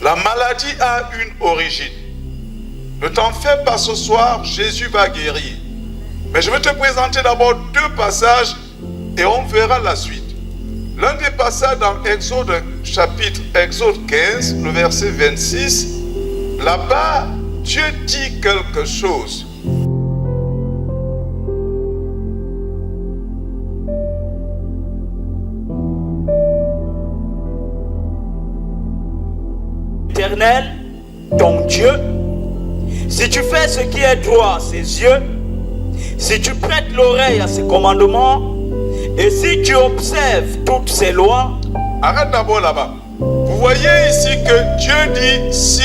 La maladie a une origine. Ne t'en fais pas ce soir, Jésus va guérir. Mais je vais te présenter d'abord deux passages et on verra la suite. L'un des passages dans Exode 15, le verset 26, là-bas, Dieu dit quelque chose. Éternel, ton Dieu, si tu fais ce qui est droit à ses yeux, si tu prêtes l'oreille à ses commandements, et si tu observes toutes ses lois. Arrête d'abord là-bas. Vous voyez ici que Dieu dit si.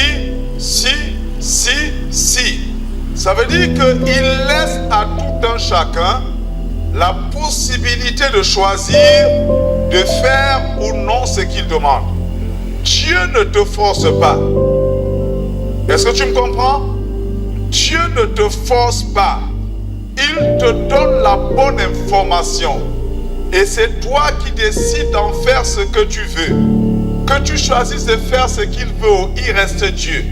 Ça veut dire qu'il laisse à tout un chacun la possibilité de choisir de faire ou non ce qu'il demande. Dieu ne te force pas. Est-ce que tu me comprends? Dieu ne te force pas. Il te donne la bonne information. Et c'est toi qui décides d'en faire ce que tu veux. Que tu choisisses de faire ce qu'il veut, il reste Dieu.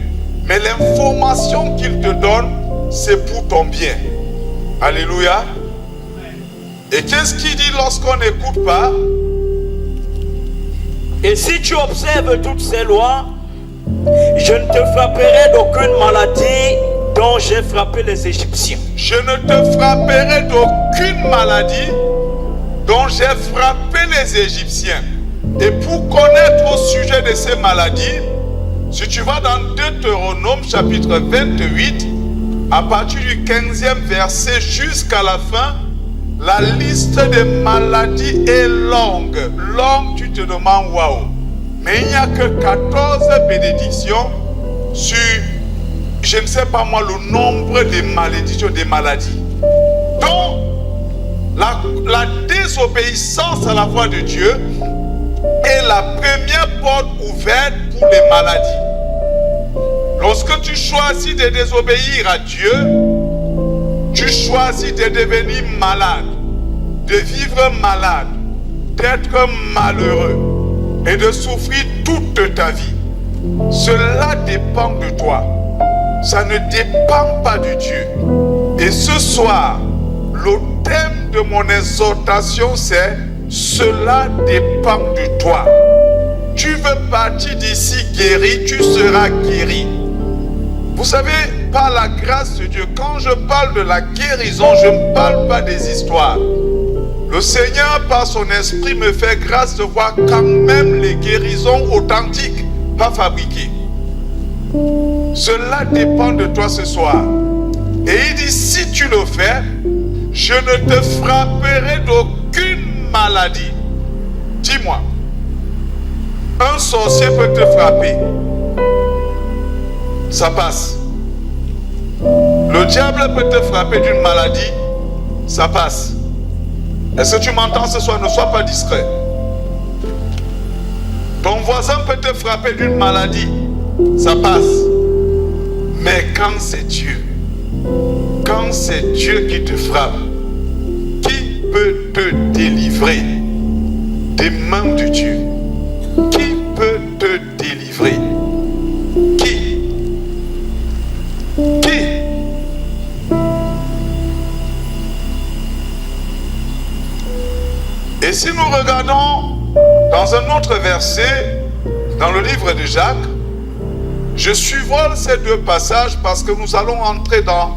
Mais l'information qu'il te donne, c'est pour ton bien. Alléluia. Et qu'est-ce qu'il dit lorsqu'on n'écoute pas? Et si tu observes toutes ces lois, je ne te frapperai d'aucune maladie dont j'ai frappé les Égyptiens. Je ne te frapperai d'aucune maladie dont j'ai frappé les Égyptiens. Et pour connaître au sujet de ces maladies, si tu vas dans Deutéronome chapitre 28, à partir du 15e verset jusqu'à la fin, la liste des maladies est longue. Longue, tu te demandes, waouh. Mais il n'y a que 14 bénédictions sur, je ne sais pas moi, le nombre de malédictions, des maladies. Donc, la désobéissance à la voix de Dieu est la première porte ouverte pour les maladies. Lorsque tu choisis de désobéir à Dieu, tu choisis de devenir malade, de vivre malade, d'être malheureux et de souffrir toute ta vie. Cela dépend de toi. Ça ne dépend pas de Dieu. Et ce soir, le thème de mon exhortation, c'est « Cela dépend de toi ». Tu veux partir d'ici guéri, tu seras guéri. Vous savez, par la grâce de Dieu, quand je parle de la guérison, je ne parle pas des histoires. Le Seigneur, par son esprit, me fait grâce de voir quand même les guérisons authentiques, pas fabriquées. Cela dépend de toi ce soir. Et il dit, si tu le fais, je ne te frapperai d'aucune maladie. Dis-moi, un sorcier peut te frapper. Ça passe. Le diable peut te frapper d'une maladie. Ça passe. Est-ce que tu m'entends ce soir? Ne sois pas discret. Ton voisin peut te frapper d'une maladie. Ça passe. Mais quand c'est Dieu, quand c'est Dieu qui te frappe, qui peut te délivrer des mains de Dieu? Qui peut te délivrer? Qui? Et si nous regardons dans un autre verset, dans le livre de Jacques, je survole ces deux passages parce que nous allons entrer dans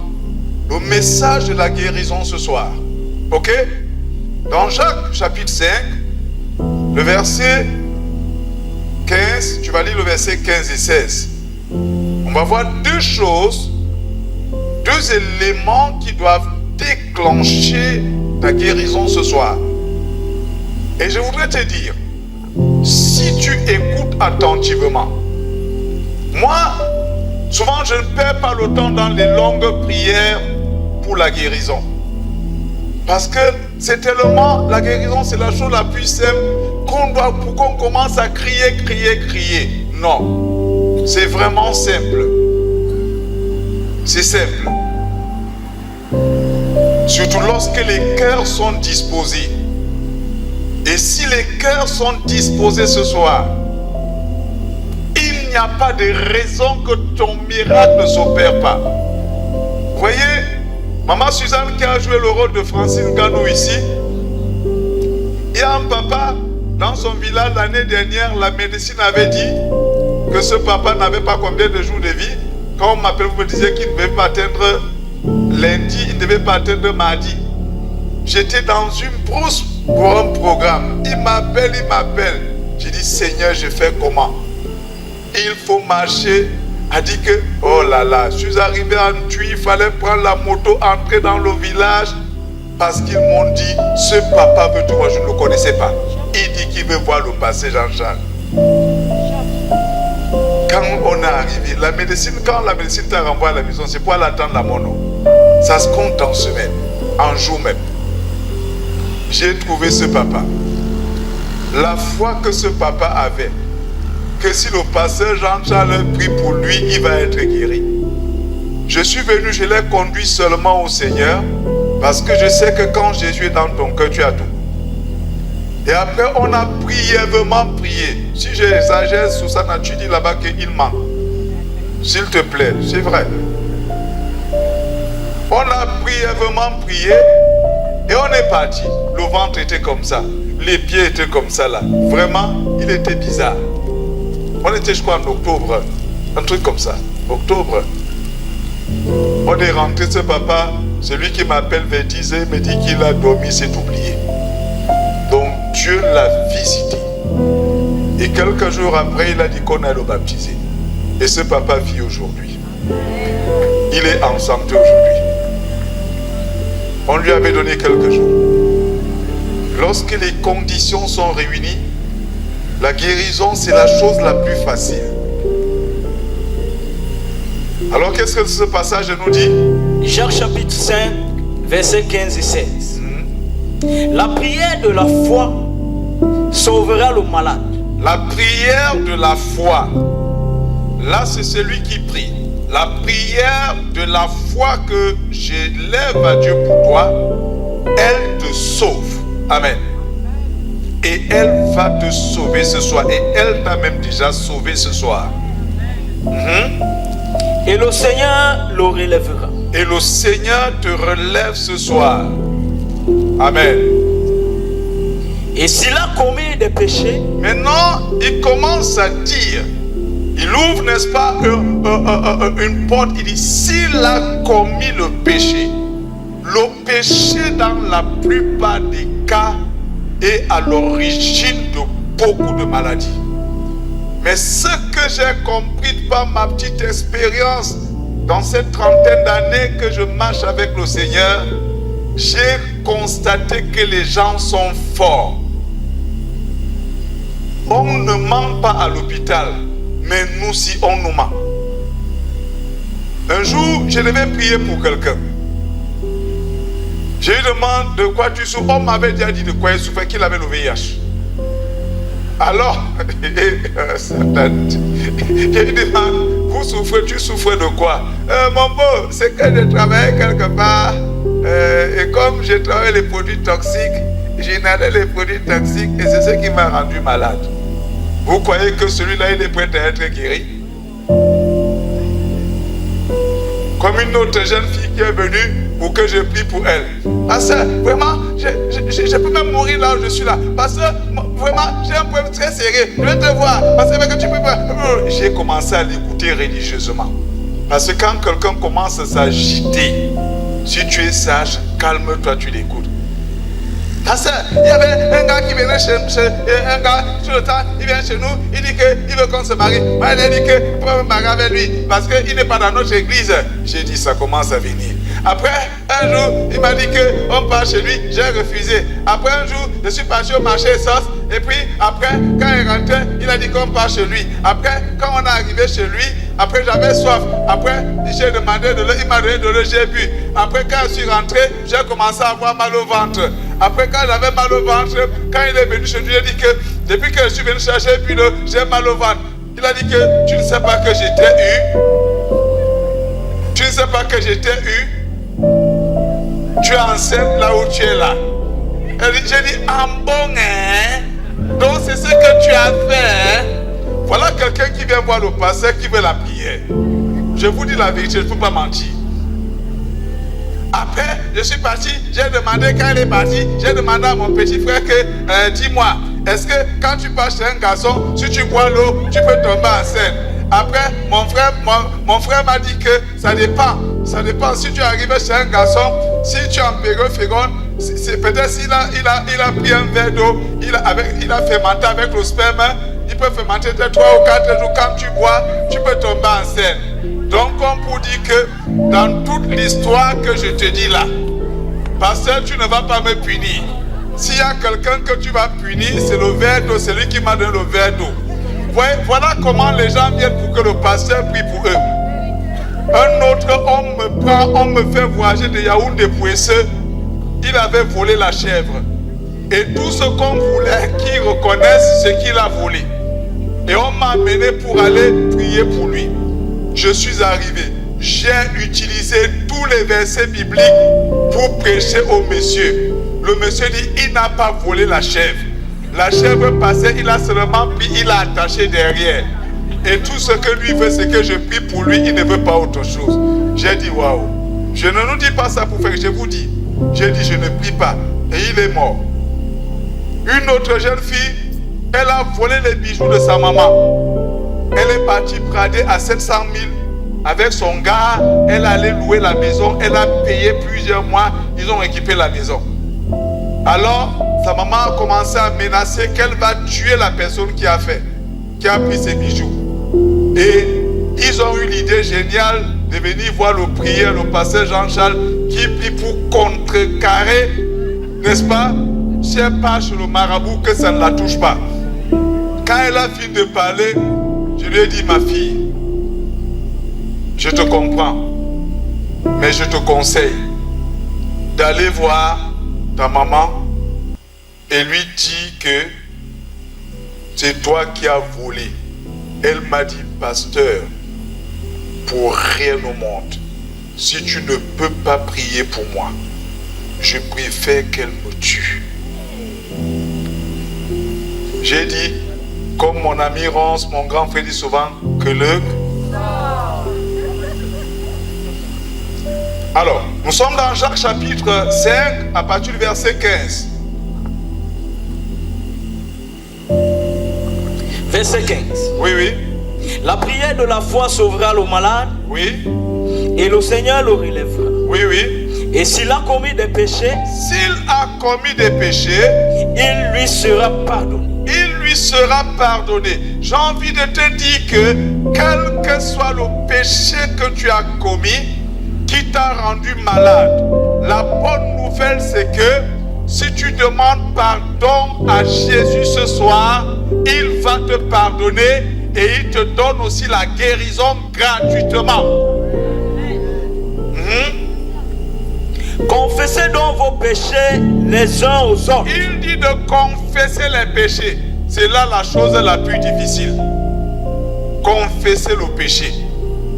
le message de la guérison ce soir. Ok? Dans Jacques chapitre 5, le verset 15, tu vas lire le verset 15 et 16. On va voir deux choses, deux éléments qui doivent déclencher ta guérison ce soir. Et je voudrais te dire, si tu écoutes attentivement, moi, souvent je ne perds pas le temps dans les longues prières pour la guérison. Parce que c'est tellement, la guérison c'est la chose la plus simple pour qu'on commence à crier. Non, c'est vraiment simple. C'est simple. Surtout lorsque les cœurs sont disposés. Et si les cœurs sont disposés ce soir, il n'y a pas de raison que ton miracle ne s'opère pas. Vous voyez, Maman Suzanne qui a joué le rôle de Francine Ganou ici, il y a un papa dans son village l'année dernière, la médecine avait dit que ce papa n'avait pas combien de jours de vie. Quand on m'appelle, vous me disiez qu'il ne devait pas atteindre lundi, il ne devait pas atteindre mardi. J'étais dans une brousse pour un programme. Il m'appelle. J'ai dit, Seigneur, je fais comment? Il faut marcher. A dit que, oh là là, je suis arrivé en Tui, il fallait prendre la moto, entrer dans le village. Parce qu'ils m'ont dit, ce papa veut tout voir, je ne le connaissais pas. Il dit qu'il veut voir le passé Jean-Charles. Quand on est arrivé, la médecine, quand la médecine t'a renvoyé à la maison, c'est pour aller attendre la mono. Ça se compte en semaine, en jour même. J'ai trouvé ce papa. La foi que ce papa avait, que si le pasteur Jean-Charles prie pour lui, il va être guéri. Je suis venu, je l'ai conduit seulement au Seigneur, parce que je sais que quand Jésus est dans ton cœur, tu as tout. Et après, on a brièvement prié. Si j'exagère sur ça, tu dis là-bas qu'il manque. S'il te plaît, c'est vrai. On a brièvement prié et on est parti. Le ventre était comme ça. Les pieds étaient comme ça là. Vraiment, il était bizarre. On était, je crois, en octobre. Un truc comme ça. Octobre. On est rentré, ce papa, celui qui m'appelle vers 10 h, me dit qu'il a dormi, s'est oublié. Donc Dieu l'a visité. Et quelques jours après, il a dit qu'on allait le baptiser. Et ce papa vit aujourd'hui. Il est en santé aujourd'hui. On lui avait donné quelques jours. Lorsque les conditions sont réunies, la guérison, c'est la chose la plus facile. Alors, qu'est-ce que ce passage nous dit? Jacques chapitre 5, versets 15 et 16. La prière de la foi sauvera le malade. La prière de la foi. Là, c'est celui qui prie. La prière de la foi que j'élève à Dieu pour toi, elle te sauve. Amen. Et elle va te sauver ce soir. Et elle t'a même déjà sauvé ce soir. Et le Seigneur le relèvera. Et le Seigneur te relève ce soir. Amen. Et s'il a commis des péchés, maintenant, il commence à dire, il ouvre, n'est-ce pas, une porte, il dit, s'il a commis le péché dans la plupart des cas est à l'origine de beaucoup de maladies. Mais ce que j'ai compris par ma petite expérience dans cette trentaine d'années que je marche avec le Seigneur, j'ai constaté que les gens sont forts. On ne ment pas à l'hôpital, mais nous si on nous ment. Un jour, je devais prier pour quelqu'un. Je lui demande de quoi tu souffres. On m'avait déjà dit de quoi il souffrait, qu'il avait le VIH. Alors, je lui demande, vous souffrez, tu souffres de quoi? Mon beau, c'est que je travaillais quelque part. Et comme je travaille les produits toxiques, j'inhalais les produits toxiques et c'est ce qui m'a rendu malade. Vous croyez que celui-là, il est prêt à être guéri? Comme une autre jeune fille qui est venue pour que je prie pour elle. Parce que vraiment, je peux même mourir là où je suis là. Parce que vraiment, j'ai un problème très sérieux. Je vais te voir. Parce que tu peux pas. J'ai commencé à l'écouter religieusement. Parce que quand quelqu'un commence à s'agiter, si tu es sage, calme-toi, tu l'écoutes. Parce qu'il y avait un gars qui venait un gars, sur le temps, il vient chez nous, il dit qu'il veut qu'on se marie. Moi, il a dit qu'il peut me marier avec lui, parce qu'il n'est pas dans notre église. J'ai dit, ça commence à venir. Après, un jour, il m'a dit qu'on part chez lui, j'ai refusé. Après un jour, je suis parti au marché sauce, et puis après, quand il rentrait, il a dit qu'on part chez lui. Après, quand on est arrivé chez lui, après j'avais soif. Après, j'ai demandé de l'eau, il m'a donné de l'eau, j'ai bu. Après, quand je suis rentré, j'ai commencé à avoir mal au ventre. Après, quand j'avais mal au ventre, quand il est venu chez lui, il a dit que depuis que je suis venu chercher puis l'eau, j'ai mal au ventre. Il a dit que tu ne sais pas que j'étais eu. Tu ne sais pas que j'étais eu. Tu es enceinte là où tu es là. J'ai dit, ah bon, hein? Donc c'est ce que tu as fait, hein? Voilà quelqu'un qui vient voir le pasteur qui veut la prière. Je vous dis la vérité, je ne peux pas mentir. Après, je suis parti, j'ai demandé, quand il est parti, j'ai demandé à mon petit frère que, dis-moi, est-ce que quand tu pars chez un garçon, si tu bois l'eau, tu peux tomber enceinte? Après, mon frère m'a dit que ça dépend. Ça dépend. Si tu arrives chez un garçon, si tu es en période féconde, peut-être s'il a pris un verre d'eau, il a fermenté avec le sperme, il peut fermenter 3 ou 4 jours. Quand tu bois, tu peux tomber enceinte. Donc, comme pour dire que dans toute l'histoire que je te dis là, pasteur, tu ne vas pas me punir. S'il y a quelqu'un que tu vas punir, c'est le verre d'eau, c'est lui qui m'a donné le verre d'eau. Voilà comment les gens viennent pour que le pasteur prie pour eux. Un autre homme me prend, on me fait voyager de Yaoundé pour Esseux. Il avait volé la chèvre. Et tout ce qu'on voulait qu'il reconnaisse ce qu'il a volé. Et on m'a amené pour aller prier pour lui. Je suis arrivé. J'ai utilisé tous les versets bibliques pour prêcher au monsieur. Le monsieur dit, il n'a pas volé la chèvre. La chèvre passait, il a seulement pris, il a attaché derrière. Et tout ce que lui veut, c'est que je prie pour lui, il ne veut pas autre chose. J'ai dit, waouh. Je ne nous dis pas ça pour faire, je vous dis. J'ai dit, je ne prie pas. Et il est mort. Une autre jeune fille, elle a volé les bijoux de sa maman. Elle est partie brader à 700 000. Avec son gars, elle allait louer la maison. Elle a payé plusieurs mois. Ils ont équipé la maison. Alors, sa maman a commencé à menacer qu'elle va tuer la personne qui a pris ses bijoux. Et ils ont eu l'idée géniale de venir voir le prieur, le pasteur Jean-Charles, qui prie pour contrecarrer, n'est-ce pas, si elle part chez le marabout, que ça ne la touche pas. Quand elle a fini de parler, je lui ai dit, ma fille, je te comprends, mais je te conseille d'aller voir ta maman et lui dire que c'est toi qui as volé. Elle m'a dit, pasteur, pour rien au monde, si tu ne peux pas prier pour moi, je préfère qu'elle me tue. J'ai dit, comme mon ami Rance, mon grand frère dit souvent, que le... Alors, nous sommes dans Jacques chapitre 5, à partir du verset 15. Verset 15. Oui, oui. La prière de la foi sauvera le malade. Oui. Et le Seigneur le relèvera. Oui, oui. Et s'il a commis des péchés, il lui sera pardonné. Il lui sera pardonné. J'ai envie de te dire que quel que soit le péché que tu as commis, qui t'a rendu malade, la bonne nouvelle c'est que si tu demandes pardon à Jésus ce soir, il va te pardonner et il te donne aussi la guérison gratuitement. Confessez donc vos péchés les uns aux autres. Il dit de confesser les péchés. C'est là la chose la plus difficile. Confesser le péché.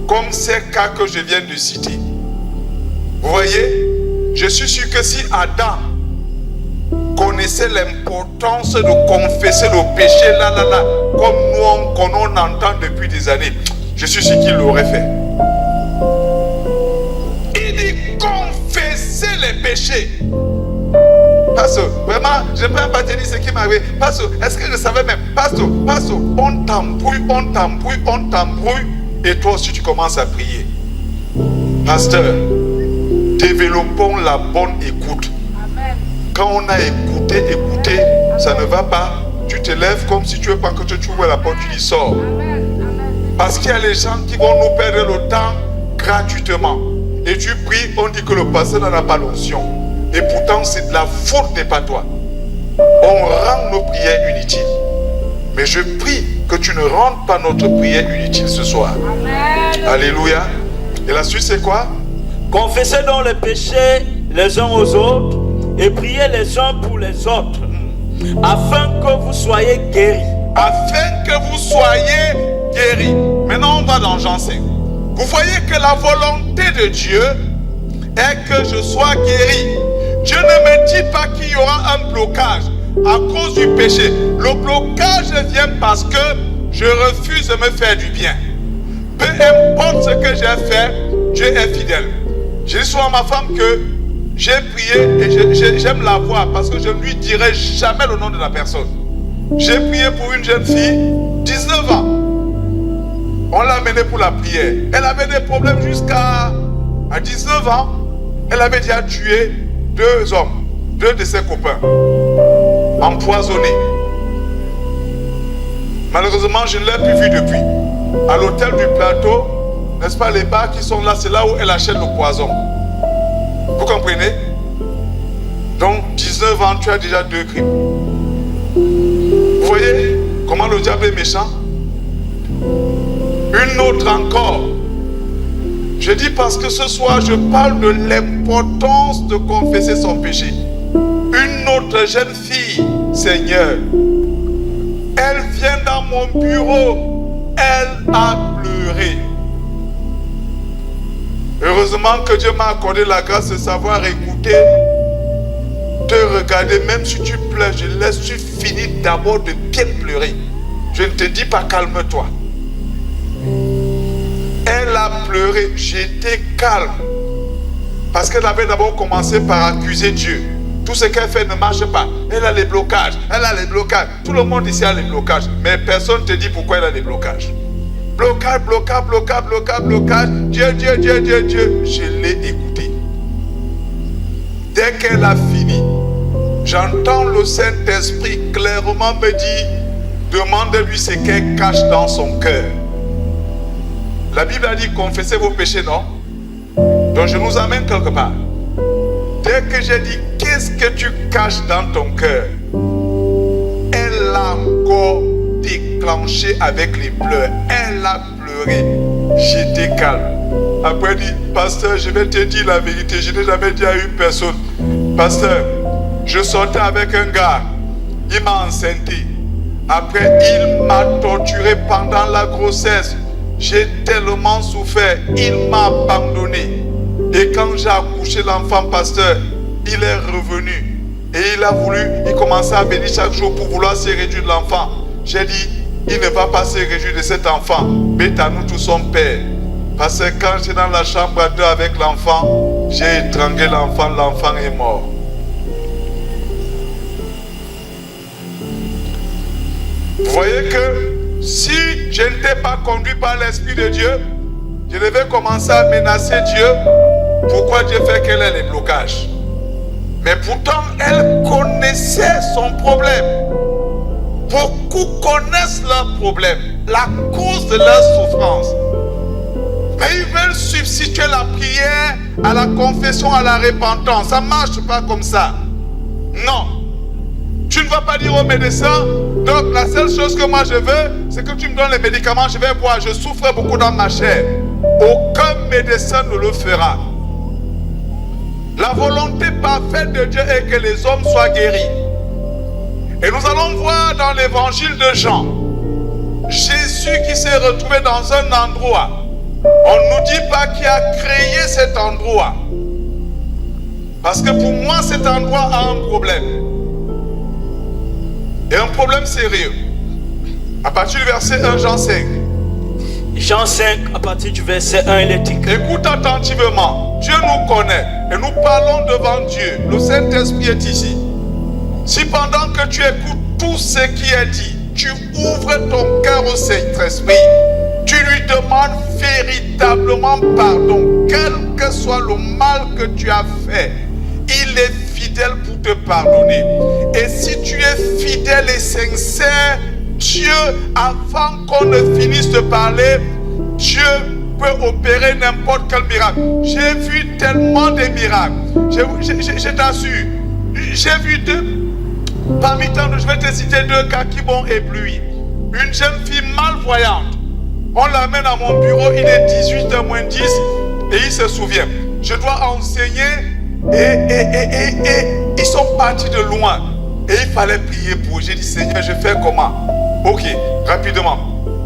Comme ces cas que je viens de citer. Vous voyez, je suis sûr que si Adam connaissait l'importance de confesser le péché là, comme nous on entend depuis des années, je suis sûr qu'il l'aurait fait. Il dit confesser les péchés. Pasteur, vraiment, je ne peux pas te dire ce qui m'arrive. Pasteur, est-ce que je savais même? Pasteur, on t'embrouille. Et toi aussi tu commences à prier. Pasteur, développons la bonne écoute. Amen. Quand on a écouté, ça ne va pas. Tu te lèves comme si tu veux pas que tu ouvres la porte, tu dis sors. Amen. Parce qu'il y a les gens qui vont nous perdre le temps gratuitement. Et tu pries, on dit que le pasteur n'en a pas l'onction. Et pourtant, c'est de la faute, n'est pas toi. On rend nos prières inutiles. Mais je prie que tu ne rendes pas notre prière inutile ce soir. Amen. Alléluia. Et la suite, c'est quoi? Confessez donc les péchés les uns aux autres et priez les uns pour les autres, afin que vous soyez guéris. Afin que vous soyez guéris. Maintenant, on va dans Jean 5. Vous voyez que la volonté de Dieu est que je sois guéri. Dieu ne me dit pas qu'il y aura un blocage à cause du péché. Le blocage vient parce que je refuse de me faire du bien. Peu importe ce que j'ai fait, Dieu est fidèle. Je dis souvent à ma femme que j'ai prié et j'aime la voir parce que je ne lui dirai jamais le nom de la personne. J'ai prié pour une jeune fille, 19 ans. On l'a amenée pour la prière. Elle avait des problèmes jusqu'à 19 ans. Elle avait déjà tué 2 hommes, 2 de ses copains, empoisonnés. Malheureusement, je ne l'ai plus vue depuis. À l'hôtel du plateau, n'est-ce pas, les bars qui sont là, c'est là où elle achète le poison. Vous comprenez? Donc, 19 ans, tu as déjà 2 crimes. Vous voyez comment le diable est méchant? Une autre encore. Je dis parce que ce soir, je parle de l'importance de confesser son péché. Une autre jeune fille, Seigneur, elle vient dans mon bureau, elle a pleuré. Heureusement que Dieu m'a accordé la grâce de savoir écouter, te regarder, même si tu pleures, je laisse tu finir d'abord de bien pleurer. Je ne te dis pas calme-toi. Elle a pleuré, j'étais calme. Parce qu'elle avait d'abord commencé par accuser Dieu. Tout ce qu'elle fait ne marche pas. Elle a les blocages, elle a les blocages. Tout le monde ici a les blocages. Mais personne ne te dit pourquoi elle a les blocages. Blocage, blocage, blocage, blocage, blocage. Dieu, Dieu, Dieu, Dieu, Dieu. Je l'ai écouté. Dès qu'elle a fini, j'entends le Saint-Esprit clairement me dire, demandez-lui ce qu'elle cache dans son cœur. La Bible a dit, confessez vos péchés, non? Donc je nous amène quelque part. Dès que j'ai dit, qu'est-ce que tu caches dans ton cœur? Elle a encore déclenché avec les pleurs. Elle a pleuré. J'étais calme. Après, elle dit, pasteur, je vais te dire la vérité. Je n'ai jamais dit à une personne, pasteur, je sortais avec un gars. Il m'a enceinté. Après, il m'a torturé pendant la grossesse. J'ai tellement souffert. Il m'a abandonné. Et quand j'ai accouché l'enfant, pasteur, il est revenu. Et il commençait à venir chaque jour pour vouloir se réjouir de l'enfant. J'ai dit, il ne va pas se réjouir de cet enfant. Mais à nous tous son père. Parce que quand j'étais dans la chambre à 2 avec l'enfant, j'ai étranglé l'enfant, l'enfant est mort. Vous voyez que si je n'étais pas conduit par l'Esprit de Dieu, je devais commencer à menacer Dieu. Pourquoi Dieu fait qu'elle ait les blocages? Mais pourtant, elle connaissait son problème. Beaucoup connaissent leur problème, la cause de leur souffrance. Mais ils veulent substituer la prière à la confession, à la repentance. Ça ne marche pas comme ça. Non. Tu ne vas pas dire au médecin, donc la seule chose que moi je veux, c'est que tu me donnes les médicaments, je vais boire, je souffre beaucoup dans ma chair. Aucun médecin ne le fera. La volonté parfaite de Dieu est que les hommes soient guéris. Et nous allons voir dans l'évangile de Jean, Jésus qui s'est retrouvé dans un endroit. On ne nous dit pas qui a créé cet endroit. Parce que pour moi, cet endroit a un problème. Et un problème sérieux. À partir du verset 1, Jean 5. Jean 5, à partir du verset 1, il est écrit. Écoute attentivement. Dieu nous connaît et nous parlons devant Dieu. Le Saint-Esprit est ici. Si pendant que tu écoutes tout ce qui est dit, tu ouvres ton cœur au Saint-Esprit, tu lui demandes véritablement pardon, quel que soit le mal que tu as fait, il est fidèle pour te pardonner. Et si tu es fidèle et sincère, Dieu, avant qu'on ne finisse de parler, Dieu peut opérer n'importe quel miracle. J'ai vu tellement de miracles. Je t'assure. J'ai vu parmi tant de, je vais te citer 2 cas qui m'ont ébloui. Une jeune fille malvoyante. On l'amène à mon bureau, il est 18h moins 10 et il se souvient. Je dois enseigner et ils sont partis de loin. Et il fallait prier pour eux. J'ai dit, Seigneur, je fais comment? Ok, rapidement.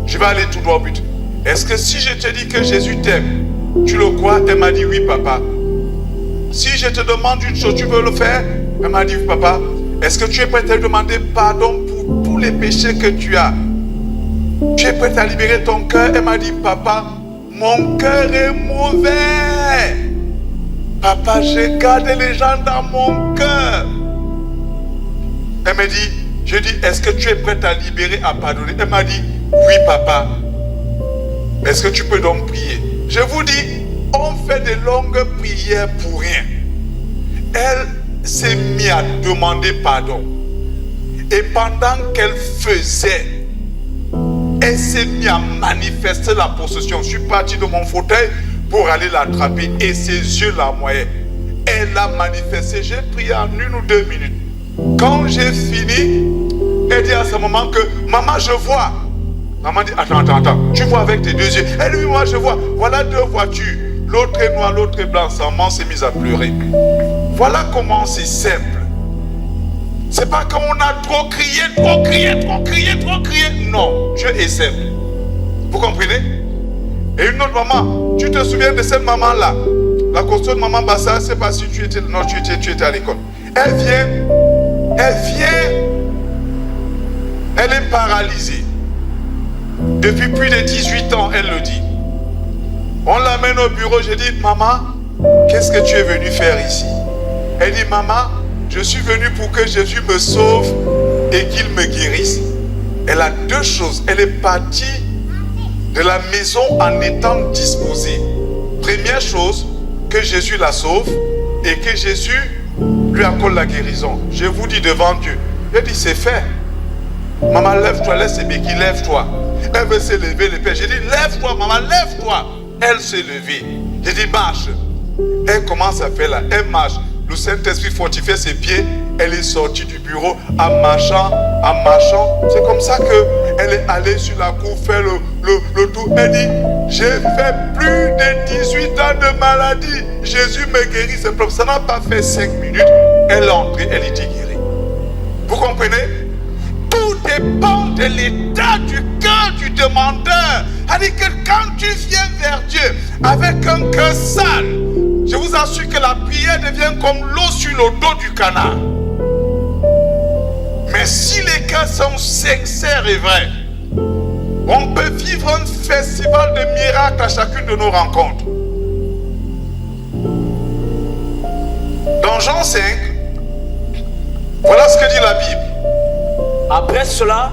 Je vais aller tout droit au but. Est-ce que si je te dis que Jésus t'aime, tu le crois? Elle m'a dit oui, papa. Si je te demande une chose, tu veux le faire? Elle m'a dit oui, papa. Est-ce que tu es prêt à demander pardon pour tous les péchés que tu as? Tu es prête à libérer ton cœur? Elle m'a dit, papa, mon cœur est mauvais. Papa, j'ai gardé les gens dans mon cœur. Elle m'a dit, je dis, est-ce que tu es prête à libérer, à pardonner? Elle m'a dit, oui papa. Est-ce que tu peux donc prier? Je vous dis, on fait de longues prières pour rien. Elle s'est mise à demander pardon. Et pendant qu'elle faisait, elle s'est mise à manifester la possession. Je suis parti de mon fauteuil pour aller l'attraper et ses yeux la moyaient. Elle a manifesté. J'ai prié en 1 ou 2 minutes. Quand j'ai fini, elle dit à ce moment que maman, je vois. Maman dit, attends, tu vois avec tes 2 yeux? Elle dit, oui, moi je vois. Voilà 2 voitures. L'autre est noire, l'autre est blanche. Sa maman s'est mise à pleurer. Voilà comment c'est simple. C'est pas quand on a trop crié. Non, Dieu est simple. Vous comprenez? Et une autre maman, tu te souviens de cette maman-là? La costume de maman Bassa, je ne sais pas si tu étais, non, tu étais à l'école. Elle vient, elle est paralysée. Depuis plus de 18 ans, elle le dit. On l'amène au bureau, je dis, maman, qu'est-ce que tu es venu faire ici? Elle dit, maman, je suis venu pour que Jésus me sauve et qu'il me guérisse. Elle a 2 choses. Elle est partie de la maison en étant disposée. Première chose, que Jésus la sauve et que Jésus lui accorde la guérison. Je vous dis devant Dieu. Elle dit, c'est fait. Maman, lève-toi, laisse les béquilles, lève-toi. Elle veut se lever, le père. J'ai dit, lève-toi, maman, lève-toi. Elle s'est levée. J'ai dit, marche. Elle commence à faire là. Elle marche. Le Saint-Esprit fortifie ses pieds. Elle est sortie du bureau en marchant. C'est comme ça qu'elle est allée sur la cour faire le tour. Elle dit, j'ai fait plus de 18 ans de maladie. Jésus me guérit. C'est propre. Ça n'a pas fait 5 minutes. Elle est entrée, elle était guérie. Vous comprenez? Tout dépend de l'état du cœur du demandeur. C'est-à-dire que quand tu viens vers Dieu avec un cœur sale, je vous assure que la prière devient comme l'eau sur le dos du canard. Mais si les cœurs sont sincères et vrais, on peut vivre un festival de miracles à chacune de nos rencontres. Dans Jean 5, voilà ce que dit la Bible. Après cela,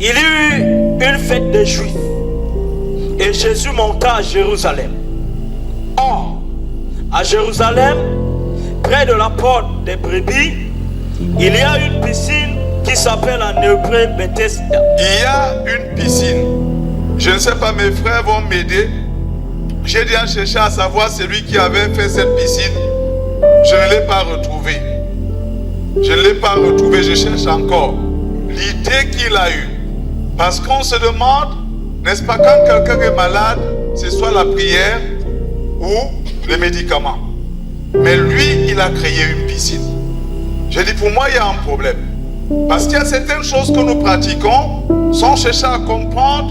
il y eut une fête des Juifs et Jésus monta à Jérusalem. Or, à Jérusalem, près de la porte des brebis, il y a une piscine qui s'appelle en hébreu Bethesda. Il y a une piscine. Je ne sais pas, mes frères vont m'aider. J'ai déjà cherché à savoir celui qui avait fait cette piscine. Je ne l'ai pas retrouvé. Je cherche encore. L'idée qu'il a eue. Parce qu'on se demande, n'est-ce pas, quand quelqu'un est malade, c'est soit la prière ou les médicaments. Mais lui, il a créé une piscine. Je dis, pour moi, il y a un problème. Parce qu'il y a certaines choses que nous pratiquons sans chercher à comprendre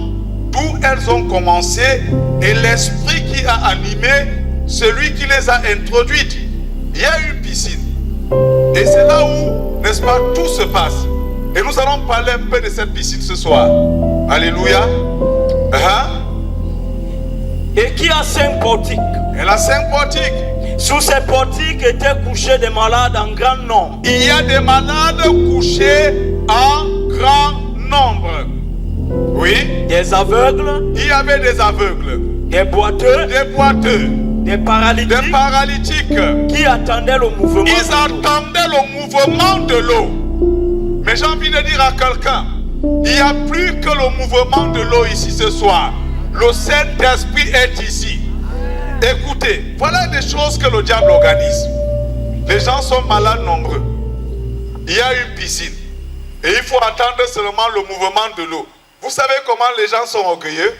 d'où elles ont commencé et l'esprit qui a animé celui qui les a introduites. Il y a une piscine. Et c'est là où, n'est-ce pas, tout se passe. Et nous allons parler un peu de cette piscine ce soir. Alléluia. Et qui a 5 portiques. Elle a 5 portiques. Sous ces portiques étaient couchés des malades en grand nombre. Il y a des malades couchés en grand nombre. Oui. Des aveugles. Il y avait des aveugles. Des boiteux. Des paralytiques. Qui attendaient le mouvement. Ils attendaient le mouvement de l'eau. Mais j'ai envie de dire à quelqu'un, il n'y a plus que le mouvement de l'eau ici ce soir. Le Saint-Esprit est ici. Écoutez, voilà des choses que le diable organise. Les gens sont malades nombreux. Il y a une piscine. Et il faut attendre seulement le mouvement de l'eau. Vous savez comment les gens sont orgueilleux?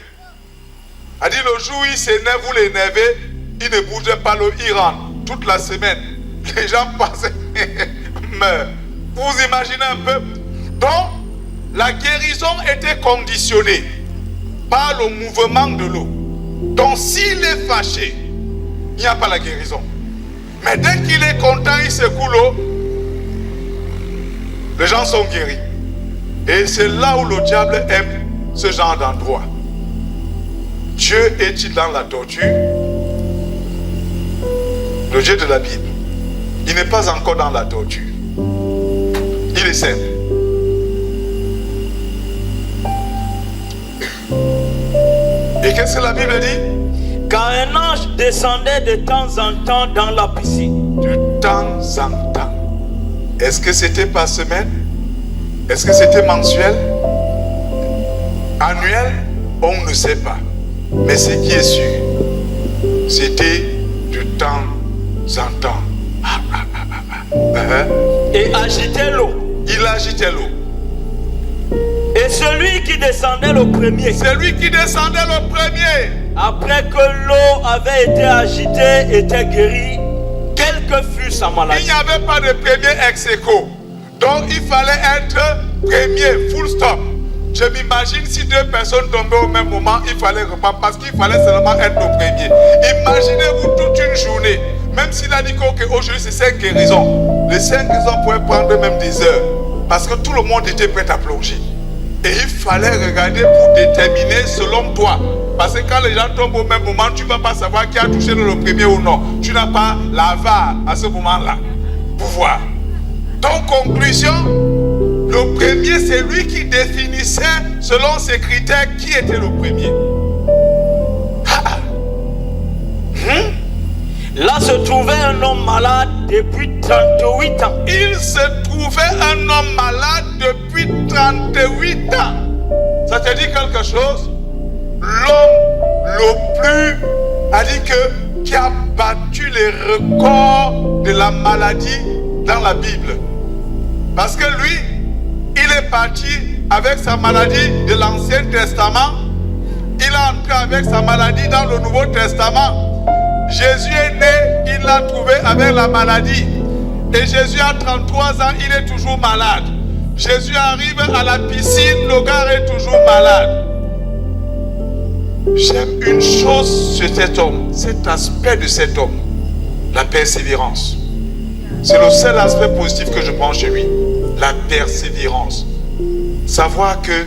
A dit le jour où il s'énerve, vous l'énervez, il ne bouge pas l'eau, il rentre. Toute la semaine, les gens passent. Mais vous imaginez un peu? Donc, la guérison était conditionnée par le mouvement de l'eau. Donc, s'il est fâché, il n'y a pas la guérison. Mais dès qu'il est content, il secoue l'eau, les gens sont guéris. Et c'est là où le diable aime ce genre d'endroit? Dieu est-il dans la torture? Le Dieu de la Bible, il n'est pas encore dans la torture. Il est saint. Et qu'est-ce que la Bible dit? Car un ange descendait de temps en temps dans la piscine. De temps en temps. Est-ce que c'était par semaine? Est-ce que c'était mensuel? Annuel? On ne sait pas. Mais ce qui est sûr, c'était de temps en temps. Et agitait l'eau. Il agitait l'eau. Et celui qui descendait le premier, Celui qui descendait le premier, après que l'eau avait été agitée, était guéri, quelle que fût sa il maladie. n'y avait pas de premier ex aequo. Donc il fallait être premier, full stop. Je m'imagine si deux personnes tombaient au même moment, il fallait reprendre parce qu'il fallait seulement être le premier. Imaginez-vous toute une journée, même s'il a dit qu'aujourd'hui c'est 5 guérisons. Les 5 guérisons pouvaient prendre même des heures parce que tout le monde était prêt à plonger. Et il fallait regarder pour déterminer selon toi. Parce que quand les gens tombent au même moment, tu ne vas pas savoir qui a touché le premier ou non. Tu n'as pas la VAR à ce moment-là pour voir. Donc, conclusion, le premier, c'est lui qui définissait selon ses critères qui était le premier. Là se trouvait un homme malade depuis 38 ans. Il se trouvait un homme malade depuis 38 ans. Ça te dit quelque chose? L'homme le plus, a dit que, qui a battu les records de la maladie dans la Bible. Parce que lui, il est parti avec sa maladie de l'Ancien Testament. Il est entré avec sa maladie dans le Nouveau Testament. Jésus est né, il l'a trouvé avec la maladie. Et Jésus a 33 ans, il est toujours malade. Jésus arrive à la piscine, le gars est toujours malade. J'aime une chose sur cet homme, cet aspect de cet homme, la persévérance. C'est le seul aspect positif que je prends chez lui, la persévérance. Savoir que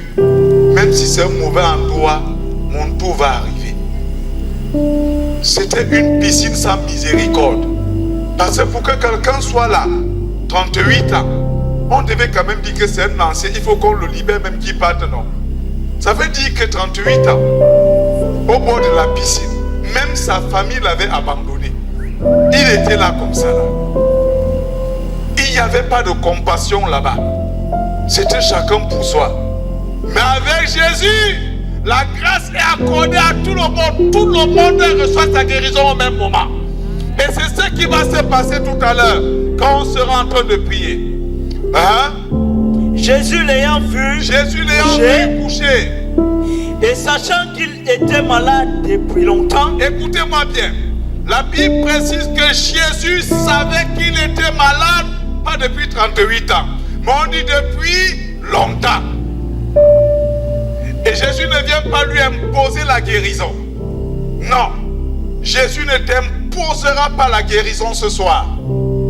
même si c'est un mauvais endroit, mon tour va arriver. C'était une piscine sans miséricorde. Parce que pour que quelqu'un soit là, 38 ans, on devait quand même dire que c'est un ancien, il faut qu'on le libère même qu'il parte, non. Ça veut dire que 38 ans, au bord de la piscine, même sa famille l'avait abandonné. Il était là comme ça, là. Il n'y avait pas de compassion là-bas. C'était chacun pour soi. Mais avec Jésus, la grâce est accordée à tout le monde. Tout le monde reçoit sa guérison au même moment. Et c'est ce qui va se passer tout à l'heure, quand on sera en train de prier. Hein? Jésus l'ayant vu couché, et sachant qu'il était malade depuis longtemps, écoutez-moi bien, la Bible précise que Jésus savait qu'il était malade, pas depuis 38 ans, mais on dit depuis longtemps. Et Jésus ne vient pas lui imposer la guérison. Non, Jésus ne t'imposera pas la guérison ce soir.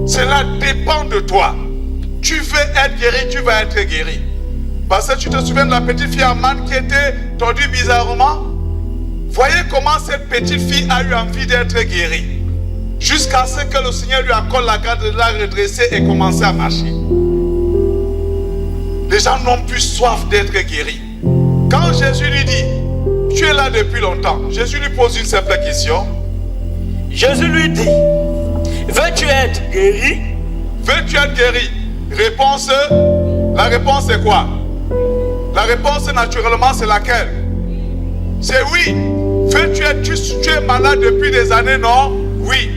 Cela dépend de toi. Tu veux être guéri, tu vas être guéri. Parce que tu te souviens de la petite fille Amman qui était tordue bizarrement? Voyez comment cette petite fille a eu envie d'être guérie. Jusqu'à ce que le Seigneur lui accorde la grâce de la redresser et commencer à marcher. Les gens n'ont plus soif d'être guéris. Quand Jésus lui dit, tu es là depuis longtemps, Jésus lui pose une simple question. Jésus lui dit, veux-tu être guéri? Veux-tu être guéri? Réponse, la réponse est quoi? La réponse naturellement c'est laquelle? C'est oui. Veux-tu être, tu es malade depuis des années, non? Oui.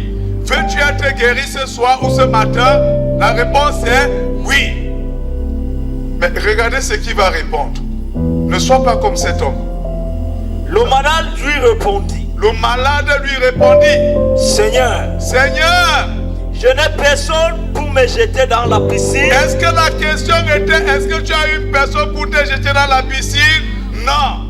Veux-tu être guéri ce soir ou ce matin? La réponse est oui. Mais regardez ce qu'il va répondre. Ne sois pas comme cet homme. Le malade lui répondit. Le malade lui répondit. Seigneur, je n'ai personne pour me jeter dans la piscine. Est-ce que la question était, est-ce que tu as une personne pour te jeter dans la piscine? Non.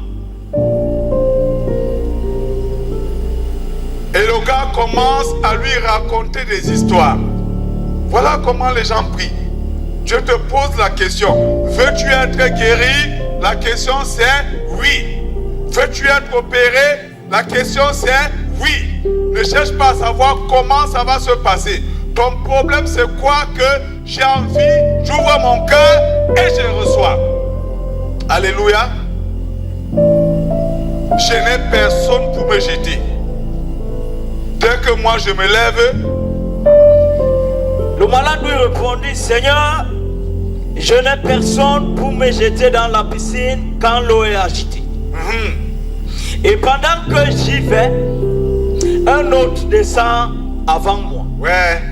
Et le gars commence à lui raconter des histoires. Voilà comment les gens prient. Dieu te pose la question, veux-tu être guéri? La question c'est oui. Veux-tu être opéré? La question c'est oui. Ne cherche pas à savoir comment ça va se passer. Ton problème c'est quoi? Que j'ai envie, j'ouvre mon cœur et je reçois. Alléluia. Je n'ai personne pour me jeter. Dès que moi je me lève, le malade lui répondit, Seigneur, je n'ai personne pour me jeter dans la piscine quand l'eau est agitée. Et pendant que j'y vais, un autre descend avant moi. Ouais.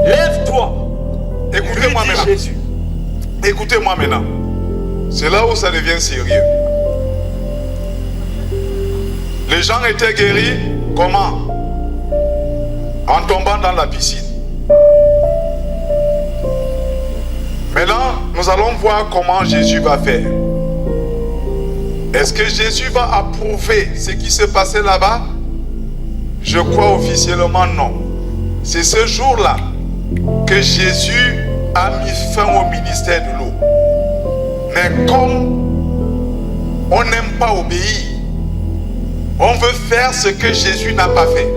Lève-toi. Écoutez-moi lui dit maintenant. Jésus. Écoutez-moi maintenant. C'est là où ça devient sérieux. Les gens étaient guéris. Comment? En tombant dans la piscine. Maintenant, nous allons voir comment Jésus va faire. Est-ce que Jésus va approuver ce qui se passait là-bas? Je crois officiellement non. C'est ce jour-là que Jésus a mis fin au ministère de l'eau. Mais comme on n'aime pas obéir, on veut faire ce que Jésus n'a pas fait.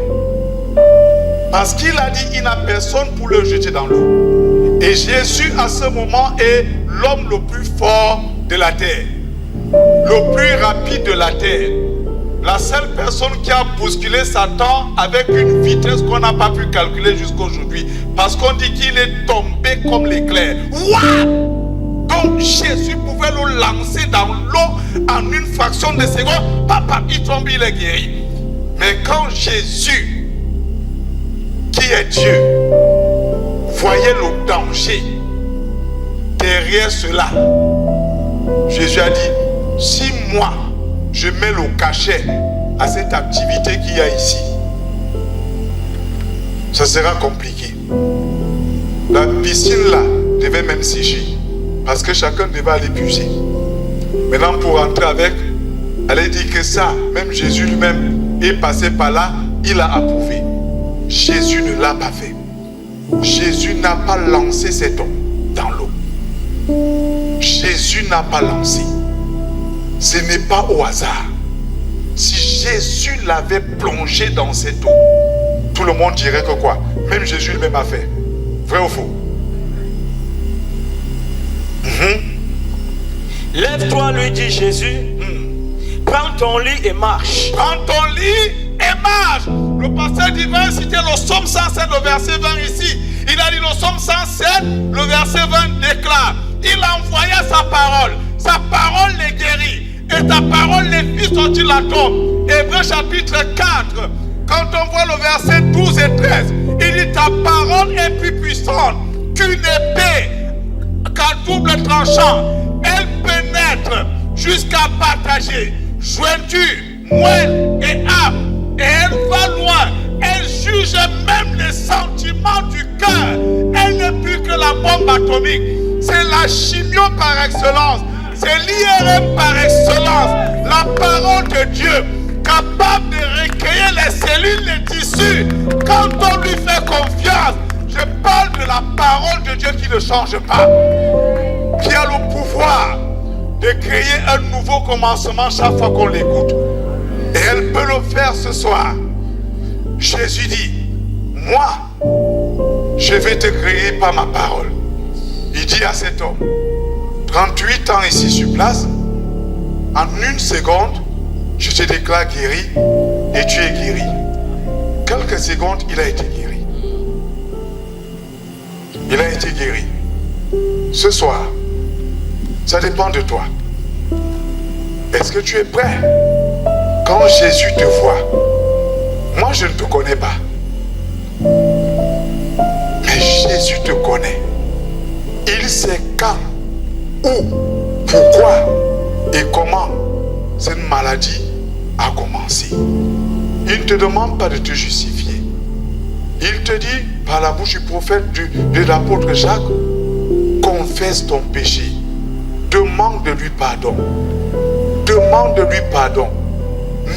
Parce qu'il a dit qu'il n'a personne pour le jeter dans l'eau. Et Jésus à ce moment est l'homme le plus fort de la terre. Le plus rapide de la terre. La seule personne qui a bousculé Satan avec une vitesse qu'on n'a pas pu calculer jusqu'à aujourd'hui. Parce qu'on dit qu'il est tombé comme l'éclair. What? Donc Jésus pouvait le lancer dans l'eau en une fraction de seconde. Papa, il tombe, il est guéri. Mais quand Jésus, qui est Dieu, voyait le danger derrière cela, Jésus a dit, si moi, je mets le cachet à cette activité qu'il y a ici, ça sera compliqué. La piscine là devait même sécher parce que chacun devait aller puiser. Maintenant pour rentrer avec, elle a dit que ça, même Jésus lui-même est passé par là, il a approuvé. Jésus ne l'a pas fait. Jésus n'a pas lancé cet homme dans l'eau. Jésus n'a pas lancé. Ce n'est pas au hasard. Si Jésus l'avait plongé dans cette eau, tout le monde dirait que quoi? Même Jésus lui-même a fait. Vrai ou faux? Lève-toi, lui dit Jésus. Prends ton lit et marche. Prends ton lit et marche. Le pasteur divin citait le psaume 107, le verset 20 ici. Il a dit le psaume 107, le verset 20 déclare. Il a envoyé sa parole. Sa parole les guérit. Et ta parole les fit sortir la tombe. Hébreux chapitre 4. Quand on voit le verset 12 et 13, il dit ta parole est plus puissante qu'une épée qu'à double tranchant. Elle pénètre jusqu'à partager jointure, moelle et âme. Et elle va loin. Elle juge même les sentiments du cœur. Elle n'est plus que la bombe atomique. C'est la chimio par excellence. C'est l'IRM par excellence. La parole de Dieu, capable de recréer les cellules, les tissus. Quand on lui fait confiance, je parle de la parole de Dieu qui ne change pas. Qui a le pouvoir de créer un nouveau commencement chaque fois qu'on l'écoute. Et elle peut le faire ce soir. Jésus dit, moi, je vais te créer par ma parole. Il dit à cet homme, 38 ans ici sur place, en une seconde, je te déclare guéri et tu es guéri. Quelques secondes, il a été guéri. Il a été guéri. Ce soir, ça dépend de toi. Est-ce que tu es prêt? Quand Jésus te voit, moi je ne te connais pas. Mais Jésus te connaît. Il sait quand, où, pourquoi et comment cette maladie a commencé. Il ne te demande pas de te justifier. Il te dit par la bouche du prophète de l'apôtre Jacques, confesse ton péché. Demande de lui pardon. Demande de lui pardon.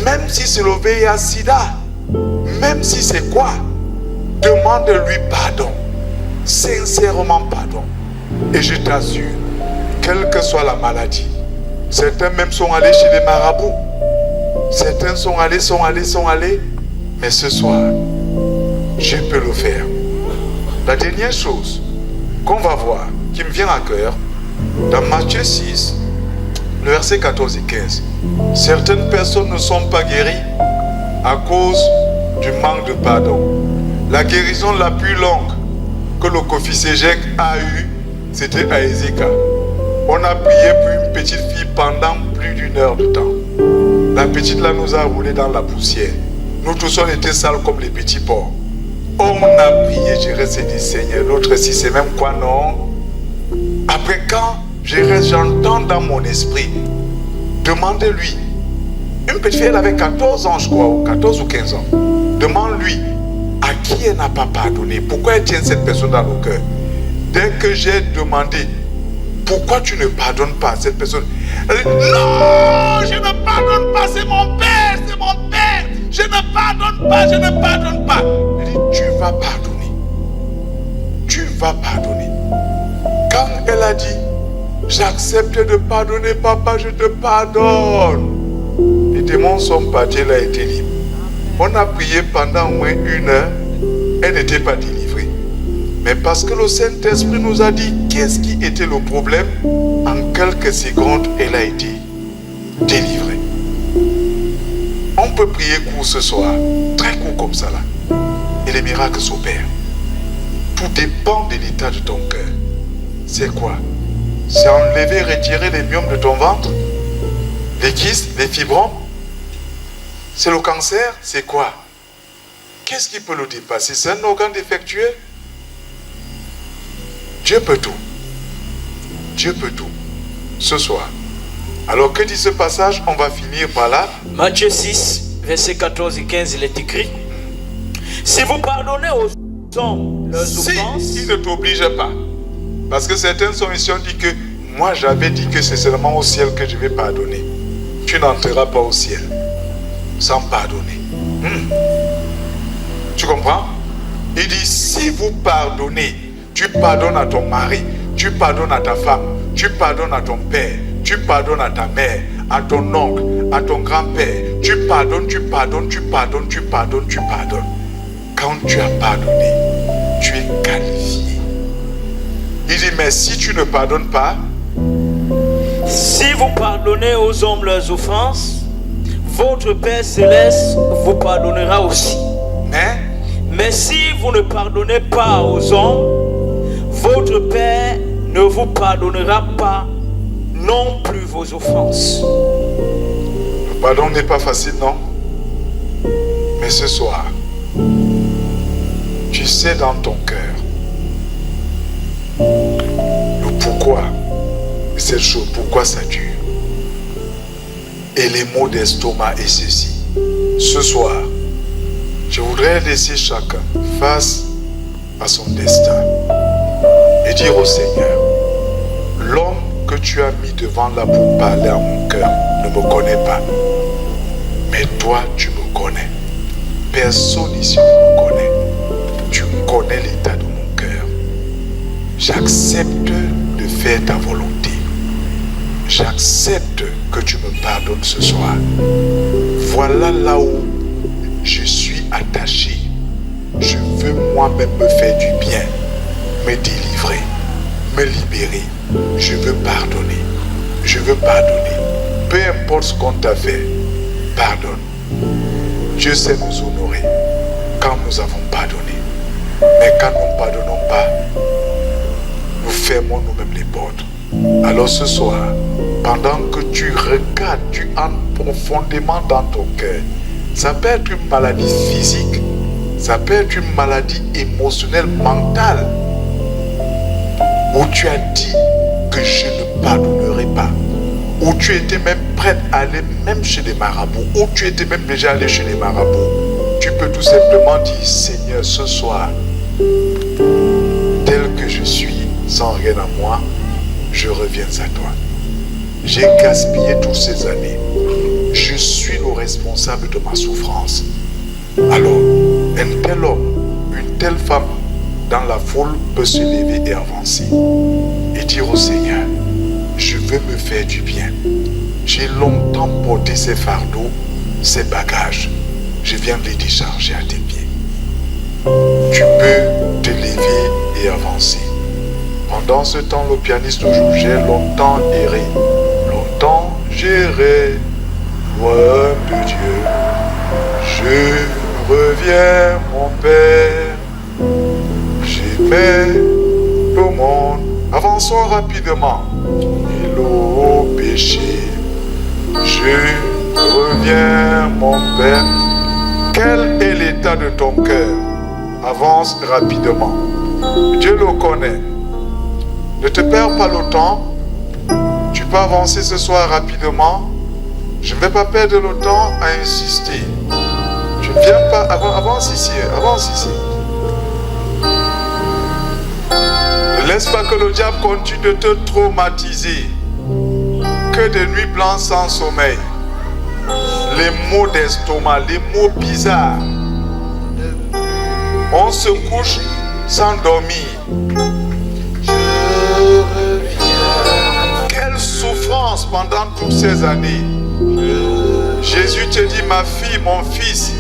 Même si c'est le VIH-Sida, même si c'est quoi, demande de lui pardon. Sincèrement pardon. Et je t'assure, quelle que soit la maladie, Certains même sont allés chez les marabouts. Certains sont allés. Mais ce soir, je peux le faire. La dernière chose qu'on va voir, qui me vient à cœur, dans Matthieu 6, le verset 14 et 15. Certaines personnes ne sont pas guéries à cause du manque de pardon. La guérison la plus longue que le Kofi-Ségek a eue, c'était à Ezeka. On a prié pour une petite fille pendant plus d'1 heure de temps. La petite là nous a roulé dans la poussière. Nous tous on était sales comme les petits porcs. On a prié, je reste dit Seigneur, l'autre si c'est même quoi non. Après quand j'entends dans mon esprit, demandez-lui. Une petite fille, elle avait 14 ans je crois, ou 14 ou 15 ans. Demande-lui à qui elle n'a pas pardonné. Pourquoi elle tient cette personne dans le cœur? Dès que j'ai demandé, pourquoi tu ne pardonnes pas à cette personne? Elle dit, non, je ne pardonne pas, c'est mon père. Je ne pardonne pas. Elle dit, tu vas pardonner. Quand elle a dit, j'accepte de pardonner, papa, je te pardonne. Les démons sont partis, elle a été libre. On a prié pendant au moins 1 heure, elle n'était pas délivrée. Mais parce que le Saint-Esprit nous a dit qu'est-ce qui était le problème, en quelques secondes, elle a été délivrée. On peut prier court ce soir, très court comme ça là, et les miracles s'opèrent. Tout dépend de l'état de ton cœur. C'est quoi? C'est enlever, retirer les myomes de ton ventre, les kystes, les fibromes. C'est le cancer, c'est quoi? Qu'est-ce qui peut le dépasser? C'est un organe défectueux? Dieu peut tout. Dieu peut tout. Ce soir. Alors que dit ce passage? On va finir par là. Matthieu 6, versets 14 et 15, il est écrit: si vous pardonnez aux hommes leurs offenses... Si, il ne t'oblige pas. Parce que certains sont ici, on dit que moi j'avais dit que c'est seulement au ciel que je vais pardonner. Tu n'entreras pas au ciel sans pardonner. Tu comprends? Il dit, si vous pardonnez, tu pardonnes à ton mari, tu pardonnes à ta femme, tu pardonnes à ton père, tu pardonnes à ta mère, à ton oncle, à ton grand-père, tu pardonnes. Quand tu as pardonné, tu es qualifié. Il dit, mais si tu ne pardonnes pas, si vous pardonnez aux hommes leurs offenses, votre Père Céleste vous pardonnera aussi. Mais si vous ne pardonnez pas aux hommes, votre Père ne vous pardonnera pas non plus vos offenses. Le pardon n'est pas facile, non? Mais ce soir, tu sais dans ton cœur le pourquoi de cette chose, pourquoi ça dure. Et les maux d'estomac est ceci. Ce soir, je voudrais laisser chacun face à son destin et dire au Seigneur, l'homme que tu as mis devant là pour parler à mon cœur ne me connaît pas. Mais toi, tu me connais. Personne ici ne me connaît. Tu connais l'état de mon cœur. J'accepte de faire ta volonté. J'accepte que tu me pardonnes ce soir. Voilà là où je suis attaché. Je veux moi-même me faire du bien, me délivrer, me libérer. Je veux pardonner. Je veux pardonner. Peu importe ce qu'on t'a fait, pardonne. Dieu sait nous honorer quand nous avons pardonné. Mais quand nous ne pardonnons pas, nous fermons nous-mêmes les portes. Alors ce soir, pendant que tu regardes, tu entres profondément dans ton cœur. Ça peut être une maladie physique, ça peut être une maladie émotionnelle, mentale, où tu as dit que je ne pardonnerai pas, où tu étais même prête à aller même chez les marabouts, où tu étais même déjà allé chez les marabouts. Tu peux tout simplement dire, Seigneur, ce soir, tel que je suis, sans rien à moi, je reviens à toi. J'ai gaspillé toutes ces années. Je suis le responsable de ma souffrance. Alors, un tel homme, une telle femme, dans la foule peut se lever et avancer. Et dire au Seigneur, je veux me faire du bien. J'ai longtemps porté ces fardeaux, ces bagages. Je viens de les décharger à tes pieds. Tu peux te lever et avancer. Pendant ce temps, le pianiste joue. J'ai longtemps erré. Longtemps j'errai, loin de Dieu. Je reviens, mon Père. J'aimais le monde. Avançons rapidement. Et le péché. Je reviens, mon Père. Quel est l'état de ton cœur? Avance rapidement. Dieu le connaît. Ne te perds pas le temps. Tu peux avancer ce soir rapidement. Je ne vais pas perdre le temps à insister. Tu ne viens pas. Avance ici. Avance ici. Ne laisse pas que le diable continue de te traumatiser. Que des nuits blanches sans sommeil. Les maux d'estomac, les maux bizarres. On se couche sans dormir. Quelle souffrance pendant toutes ces années. Jésus te dit, ma fille, mon fils,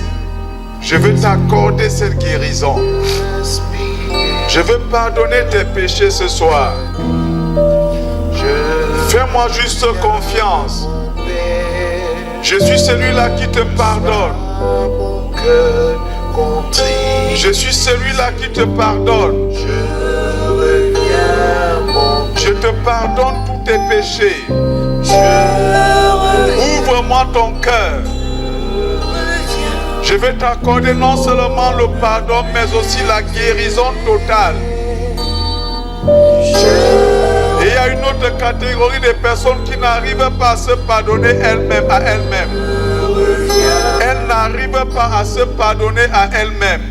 je veux t'accorder cette guérison. Je veux pardonner tes péchés ce soir. Fais-moi juste confiance. Je suis celui-là qui te pardonne. Je suis celui-là qui te pardonne. Je te pardonne tous tes péchés. Ouvre-moi ton cœur. Je vais t'accorder non seulement le pardon, mais aussi la guérison totale. Et il y a une autre catégorie de personnes qui n'arrivent pas à se pardonner elles-mêmes à elles-mêmes. Elles n'arrivent pas à se pardonner à elles-mêmes.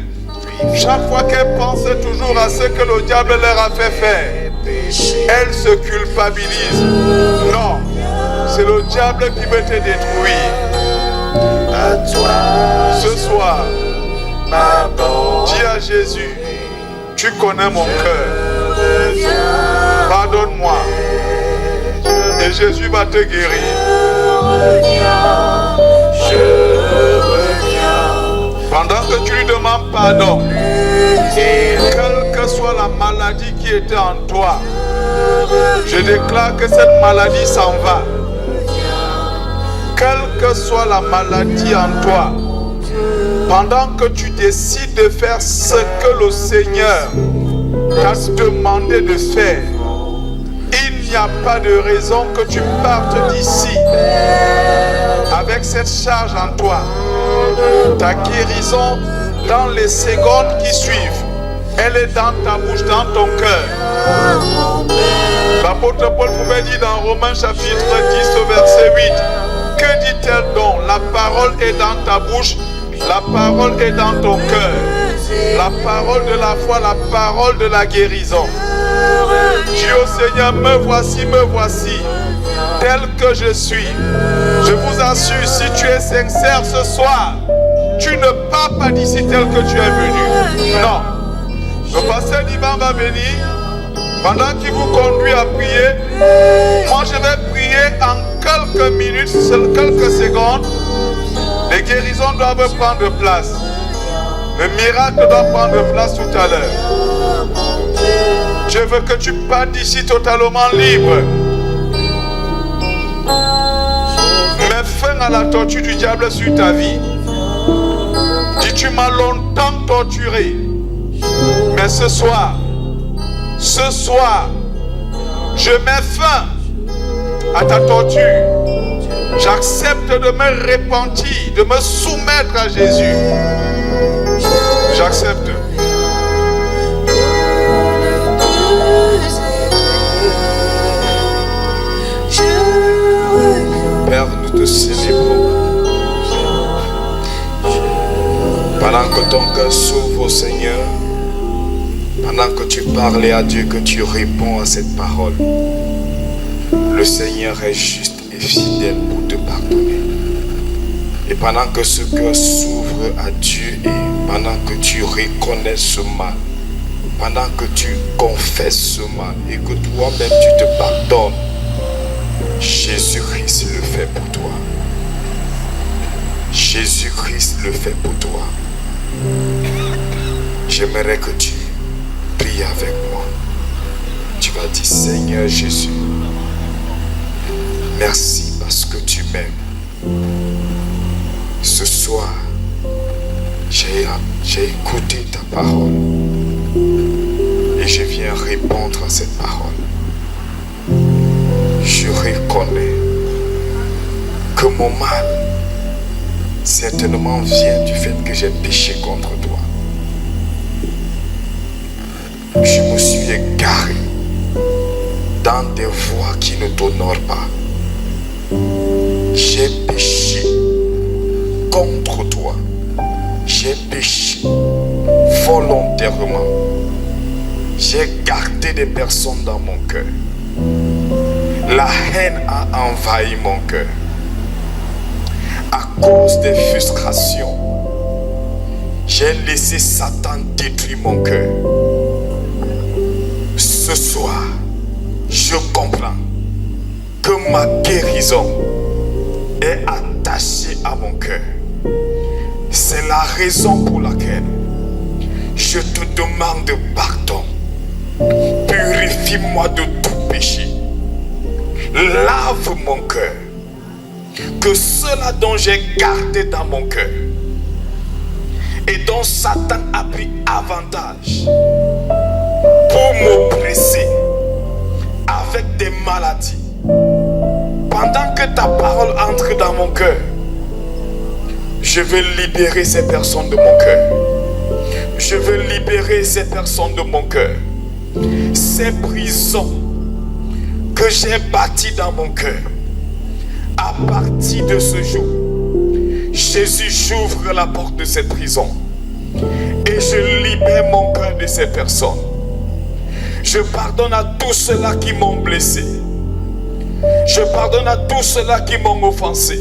Chaque fois qu'elles pensent toujours à ce que le diable leur a fait faire, elles se culpabilisent. Non, c'est le diable qui veut te détruire. Ce soir, dis à Jésus, tu connais mon cœur. Pardonne-moi. Et Jésus va te guérir. Pendant que tu lui demandes pardon, quelle que soit la maladie qui était en toi, je déclare que cette maladie s'en va. Quelle que soit la maladie en toi, pendant que tu décides de faire ce que le Seigneur t'a demandé de faire, il n'y a pas de raison que tu partes d'ici avec cette charge en toi. Ta guérison dans les secondes qui suivent, elle est dans ta bouche, dans ton cœur. L'apôtre Paul pouvait dire dans Romains chapitre 10 verset 8, que dit-elle donc? La parole est dans ta bouche, la parole est dans ton cœur. La parole de la foi, la parole de la guérison. Dis au Seigneur, me voici, tel que je suis. Je vous assure, si tu es sincère ce soir, tu ne pars pas d'ici tel que tu es venu. Non. Le pasteur Ivan va venir. Pendant qu'il vous conduit à prier, moi je vais prier en quelques minutes, quelques secondes. Les guérisons doivent prendre place. Le miracle doit prendre place tout à l'heure. Je veux que tu partes d'ici totalement libre. Mets fin à la torture du diable sur ta vie. Dis, tu m'as longtemps torturé. Mais ce soir, je mets fin à ta torture. J'accepte de me repentir, de me soumettre à Jésus. J'accepte. Père, nous te célébrons. Pendant que ton cœur s'ouvre au Seigneur, pendant que tu parles à Dieu, que tu réponds à cette parole, le Seigneur est juste et fidèle pour te pardonner. Et pendant que ce cœur s'ouvre à Dieu et pendant que tu reconnais ce mal, pendant que tu confesses ce mal et que toi-même tu te pardonnes, Jésus-Christ le fait pour toi. Jésus-Christ le fait pour toi. J'aimerais que tu pries avec moi. Tu vas dire, Seigneur Jésus, merci parce que tu m'aimes. Ce soir, j'ai écouté ta parole et je viens répondre à cette parole. Je reconnais que mon mal certainement vient du fait que j'ai péché contre toi. Je me suis égaré dans des voies qui ne t'honorent pas. J'ai péché contre toi. J'ai péché volontairement. J'ai gardé des personnes dans mon cœur. La haine a envahi mon cœur. À cause des frustrations, j'ai laissé Satan détruire mon cœur. Ce soir, je comprends que ma guérison est attachée à mon cœur. C'est la raison pour laquelle je te demande pardon. Purifie-moi de tout péché. Lave mon cœur. Que cela dont j'ai gardé dans mon cœur et dont Satan a pris avantage pour m'oppresser avec des maladies, pendant que ta parole entre dans mon cœur, je veux libérer ces personnes de mon cœur. Je veux libérer ces personnes de mon cœur. Ces prisons que j'ai bâties dans mon cœur. À partir de ce jour, Jésus, j'ouvre la porte de cette prison et je libère mon cœur de ces personnes. Je pardonne à tous ceux-là qui m'ont blessé. Je pardonne à tous ceux-là qui m'ont offensé.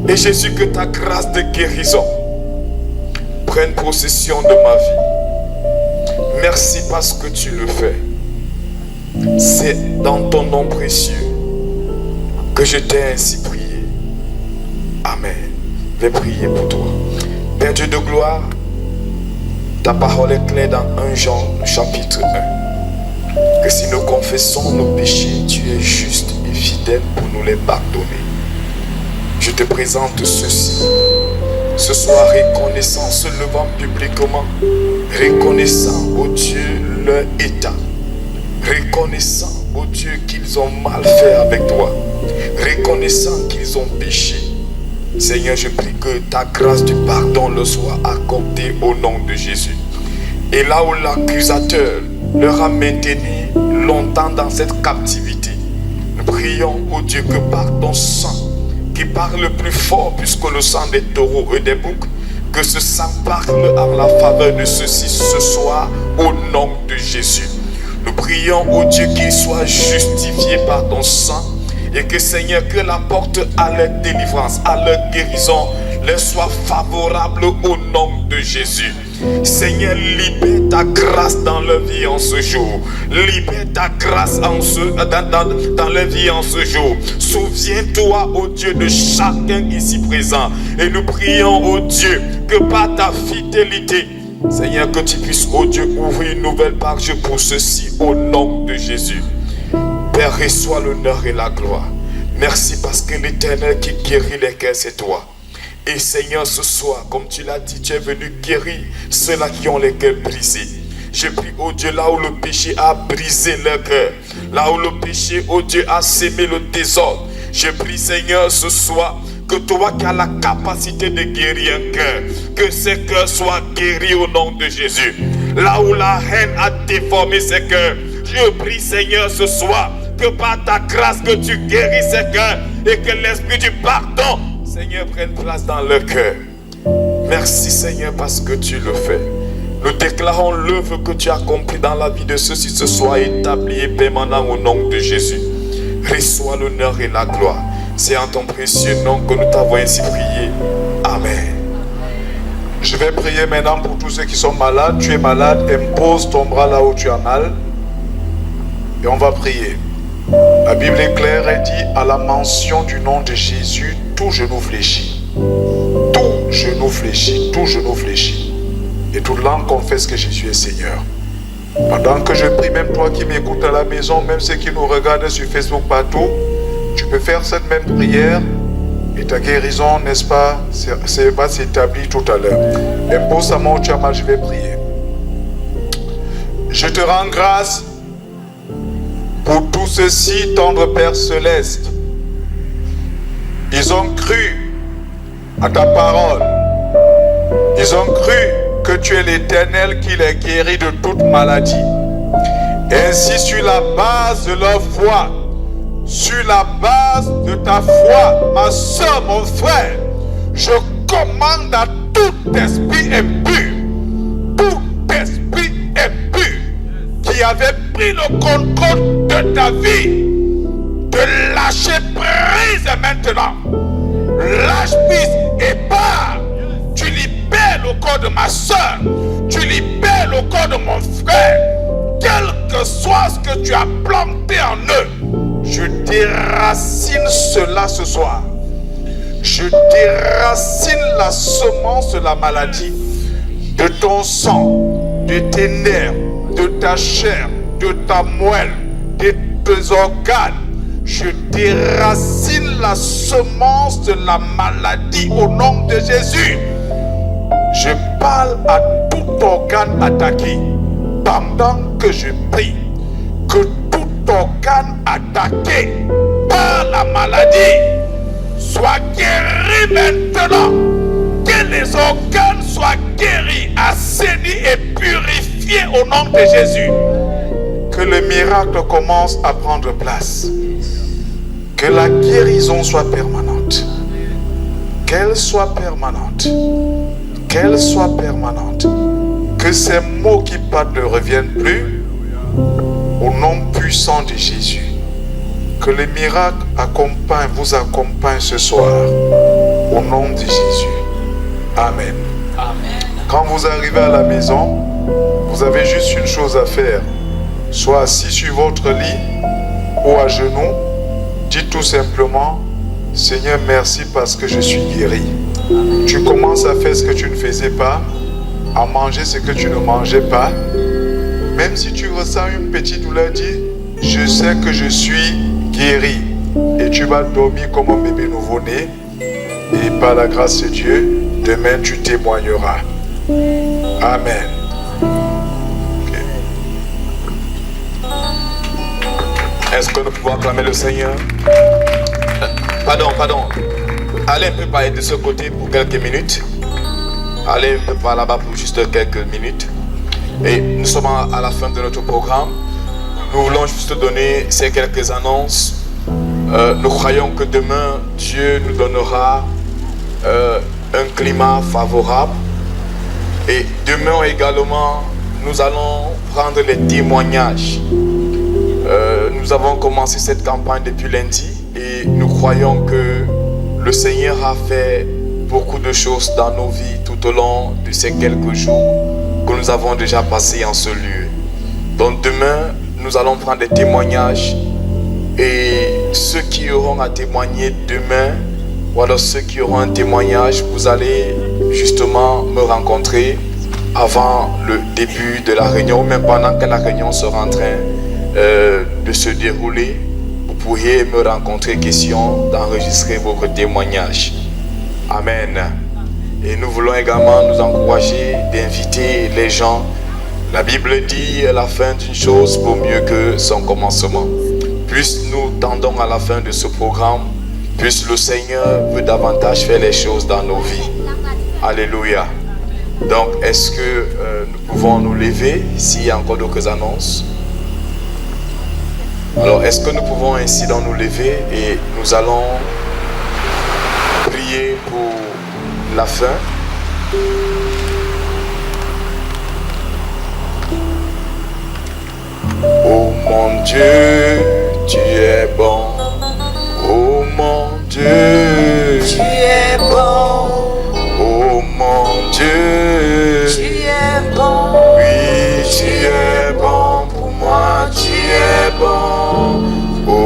Et Jésus, que ta grâce de guérison prenne possession de ma vie. Merci parce que tu le fais. C'est dans ton nom précieux que je t'ai ainsi prié. Amen. Je vais prier pour toi. Père Dieu de gloire, ta parole est claire dans 1 Jean, chapitre 1. Que si nous confessons nos péchés, tu es juste et fidèle pour nous les pardonner. Je te présente ceci. Ce soir, reconnaissant, se levant publiquement, reconnaissant, ô Dieu, leur état. Reconnaissant, ô Dieu, qu'ils ont mal fait avec toi. Reconnaissant qu'ils ont péché. Seigneur, je prie que ta grâce du pardon leur soit accordée au nom de Jésus. Et là où l'accusateur leur a maintenu longtemps dans cette captivité, nous prions, ô Dieu, que par ton sang, qui parle plus fort puisque le sang des taureaux et des boucs, que ce sang parle en la faveur de ceux-ci ce soir au nom de Jésus. Nous prions, ô Dieu, qu'ils soient justifiés par ton sang et que, Seigneur, que la porte à leur délivrance, à leur guérison, leur soit favorable au nom de Jésus. Seigneur, libère ta grâce dans leur vie en ce jour. Libère ta grâce dans leur vie en ce jour. Souviens-toi, ô Dieu, de chacun ici présent. Et nous prions, ô Dieu, que par ta fidélité, Seigneur, que tu puisses, ô Dieu, ouvrir une nouvelle page pour ceci au nom de Jésus. Père, reçois l'honneur et la gloire. Merci parce que l'Éternel qui guérit les cœurs, c'est toi. Et Seigneur, ce soir, comme tu l'as dit, tu es venu guérir ceux-là qui ont les cœurs brisés. Je prie, ô Dieu, là où le péché a brisé leur cœur, là où le péché, ô Dieu, a sémé le désordre, je prie, Seigneur, ce soir, que toi qui as la capacité de guérir un cœur, que ces cœurs soient guéris au nom de Jésus. Là où la haine a déformé ces cœurs, je prie, Seigneur, ce soir, que par ta grâce que tu guéris ces cœurs et que l'esprit du pardon, Seigneur, prenne place dans leur cœur. Merci, Seigneur, parce que tu le fais. Nous déclarons l'œuvre que tu as accomplie dans la vie de ceux-ci ce soit établie et permanent au nom de Jésus. Reçois l'honneur et la gloire. C'est en ton précieux nom que nous t'avons ainsi prié. Amen. Je vais prier maintenant pour tous ceux qui sont malades. Tu es malade, impose ton bras là où tu as mal. Et on va prier. La Bible est claire et dit à la mention du nom de Jésus, tout genou fléchit. Tout genou fléchit, tout genou fléchit. Et toute langue confesse que Jésus est Seigneur. Pendant que je prie, même toi qui m'écoutes à la maison, même ceux qui nous regardent sur Facebook partout, tu peux faire cette même prière et ta guérison, n'est-ce pas, va s'établir tout à l'heure. Impose ta main, je vais prier. Je te rends grâce pour tout ceci, tendre Père Céleste. Ils ont cru à ta parole. Ils ont cru que tu es l'Éternel qui les guérit de toute maladie. Ainsi, sur la base de leur foi, sur la base de ta foi, ma soeur, mon frère, je commande à tout esprit impur, qui avait pris le contrôle de ta vie, de lâcher prise maintenant. Lâche prise et pars. Tu libères le corps de ma soeur, tu libères le corps de mon frère. Quel que soit ce que tu as planté en eux, je déracine cela ce soir. Je déracine la semence de la maladie, de ton sang, de tes nerfs, de ta chair, de ta moelle, de tes organes. Je déracine la semence de la maladie au nom de Jésus. Je parle à tout organe attaqué pendant que je prie. Que tout organe attaqué par la maladie soit guéri maintenant. Que les organes soient guéris, assainis et purifiés au nom de Jésus. Que le miracle commence à prendre place. Que la guérison soit permanente. Qu'elle soit permanente. Qu'elle soit permanente. Que ces mots qui partent ne reviennent plus. Au nom puissant de Jésus. Que le miracle vous accompagne ce soir. Au nom de Jésus. Amen. Amen. Quand vous arrivez à la maison, vous avez juste une chose à faire. Soit assis sur votre lit ou à genoux. Dites tout simplement, Seigneur, merci parce que je suis guéri. Tu commences à faire ce que tu ne faisais pas, à manger ce que tu ne mangeais pas. Même si tu ressens une petite douleur, dis, je sais que je suis guéri. Et tu vas dormir comme un bébé nouveau-né. Et par la grâce de Dieu, demain tu témoigneras. Amen. Est-ce que nous pouvons acclamer le Seigneur? Pardon. Allez un peu par de ce côté pour quelques minutes. Allez un peu par là-bas pour juste quelques minutes. Et nous sommes à la fin de notre programme. Nous voulons juste donner ces quelques annonces. Nous croyons que demain, Dieu nous donnera un climat favorable. Et demain également, nous allons prendre les témoignages. Nous avons commencé cette campagne depuis lundi et nous croyons que le Seigneur a fait beaucoup de choses dans nos vies tout au long de ces quelques jours que nous avons déjà passés en ce lieu. Donc demain, nous allons prendre des témoignages et ceux qui auront à témoigner demain, ou alors ceux qui auront un témoignage, vous allez justement me rencontrer avant le début de la réunion, ou même pendant que la réunion sera en train de se dérouler. Vous pourriez me rencontrer, question d'enregistrer votre témoignage. Amen. Et nous voulons également nous encourager d'inviter les gens. La Bible dit la fin d'une chose vaut mieux que son commencement. Puisque nous tendons à la fin de ce programme, puisque le Seigneur veut davantage faire les choses dans nos vies. Alléluia. Donc, est-ce que nous pouvons nous lever s'il y a encore d'autres annonces? Alors, est-ce que nous pouvons ainsi donc nous lever et nous allons prier pour la fin? Oh mon Dieu, tu es bon. Oh mon Dieu, Tu es bon, oh mon Dieu, tu es bon, oui, tu es bon pour moi, tu es bon. Oh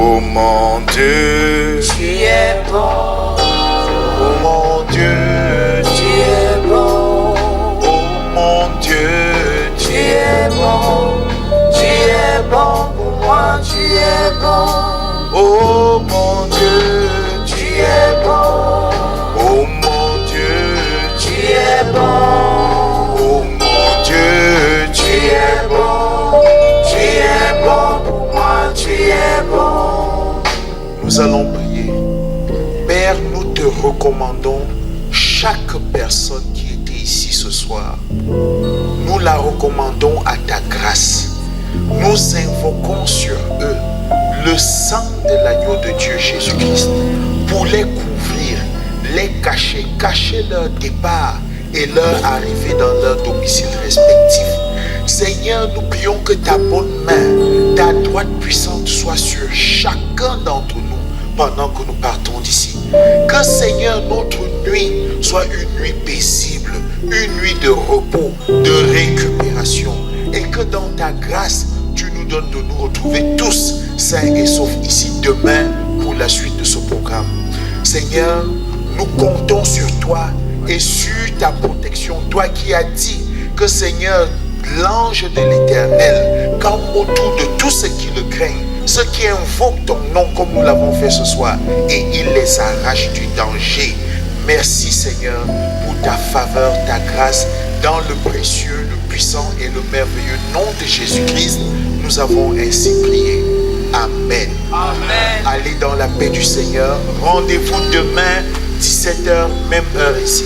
recommandons chaque personne qui était ici ce soir. Nous la recommandons à ta grâce. Nous invoquons sur eux le sang de l'agneau de Dieu Jésus-Christ pour les couvrir, les cacher, cacher leur départ et leur arrivée dans leur domicile respectif. Seigneur, nous prions que ta bonne main, ta droite puissante soit sur chacun d'entre nous pendant que nous partons d'ici. Que Seigneur, notre nuit soit une nuit paisible, une nuit de repos, de récupération. Et que dans ta grâce, tu nous donnes de nous retrouver tous sains et saufs ici demain pour la suite de ce programme. Seigneur, nous comptons sur toi et sur ta protection. Toi qui as dit que Seigneur, l'ange de l'Éternel campe autour de tous ceux qui le craignent, ceux qui invoquent ton nom comme nous l'avons fait ce soir, et il les arrache du danger. Merci Seigneur pour ta faveur, ta grâce, dans le précieux, le puissant et le merveilleux nom de Jésus-Christ, nous avons ainsi prié. Amen. Amen. Allez dans la paix du Seigneur. Rendez-vous demain, 17h, même heure ici.